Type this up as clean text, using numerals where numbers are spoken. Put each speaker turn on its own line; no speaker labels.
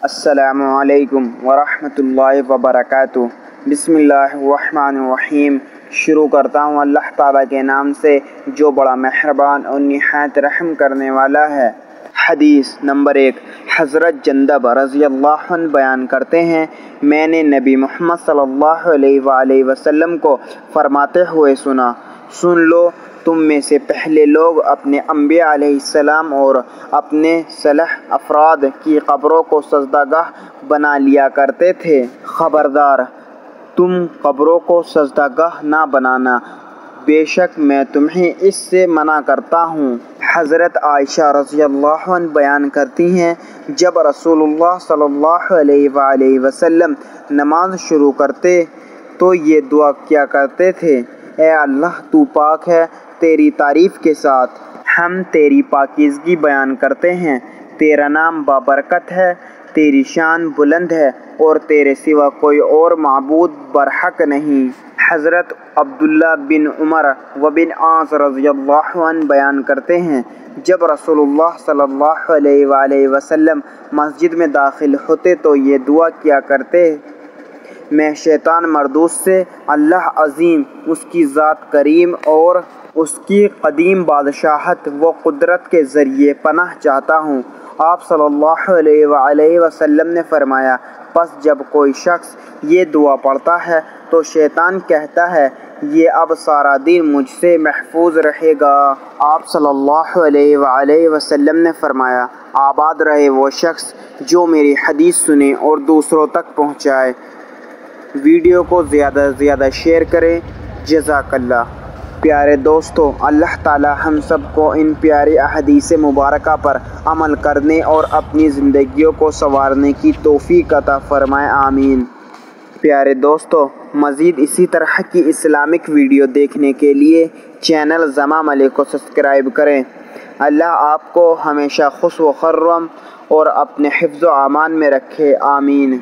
السلام علیکم ورحمۃ اللہ وبرکاتہ۔ بسم اللہ الرحمن الرحیم۔ شروع کرتا ہوں اللہ تعالیٰ کے نام سے جو بڑا مہربان اور نہایت رحم کرنے والا ہے۔ حدیث نمبر 1، حضرت جندب رضی اللہ عنہ بیان کرتے ہیں، میں نے نبی محمد صلی اللہ علیہ وآلہ وسلم کو فرماتے ہوئے سنا، سن لو تم میں سے پہلے لوگ اپنے انبیاء علیہ السلام اور اپنے صالح افراد کی قبروں کو سجدہ گاہ بنا لیا کرتے تھے، خبردار تم قبروں کو سجدہ گاہ نہ بنانا، بے شک میں تمہیں اس سے منع کرتا ہوں۔ حضرت عائشہ رضی اللہ عنہ بیان کرتی ہیں، جب رسول اللہ صلی اللہ علیہ وآلہ وسلم نماز شروع کرتے تو یہ دعا کیا کرتے تھے، اے اللہ تو پاک ہے، تیری تعریف کے ساتھ ہم تیری پاکیزگی بیان کرتے ہیں، تیرا نام بابرکت ہے، تیری شان بلند ہے اور تیرے سوا کوئی اور معبود برحق نہیں۔ حضرت عبداللہ بن عمر و بن عاص رضی اللہ عنہ بیان کرتے ہیں، جب رسول اللہ صلی اللہ علیہ وآلہ وسلم مسجد میں داخل ہوتے تو یہ دعا کیا کرتے، میں شیطان مردود سے اللہ عظیم، اس کی ذات کریم اور اس کی قدیم بادشاہت و قدرت کے ذریعے پناہ چاہتا ہوں۔ آپ صلی اللہ علیہ وآلہ وسلم نے فرمایا، پس جب کوئی شخص یہ دعا پڑھتا ہے تو شیطان کہتا ہے، یہ اب سارا دن مجھ سے محفوظ رہے گا۔ آپ صلی اللہ علیہ وآلہ وسلم نے فرمایا، آباد رہے وہ شخص جو میری حدیث سنے اور دوسروں تک پہنچائے۔ ویڈیو کو زیادہ سے زیادہ شیئر کریں، جزاک اللہ۔ پیارے دوستو، اللہ تعالی ہم سب کو ان پیاری احادیث مبارکہ پر عمل کرنے اور اپنی زندگیوں کو سنوارنے کی توفیق عطا فرمائے، آمین۔ پیارے دوستو، مزید اسی طرح کی اسلامک ویڈیو دیکھنے کے لیے چینل زما ملک کو سبسکرائب کریں۔ اللہ آپ کو ہمیشہ خوش و خرم اور اپنے حفظ و امان میں رکھے، آمین۔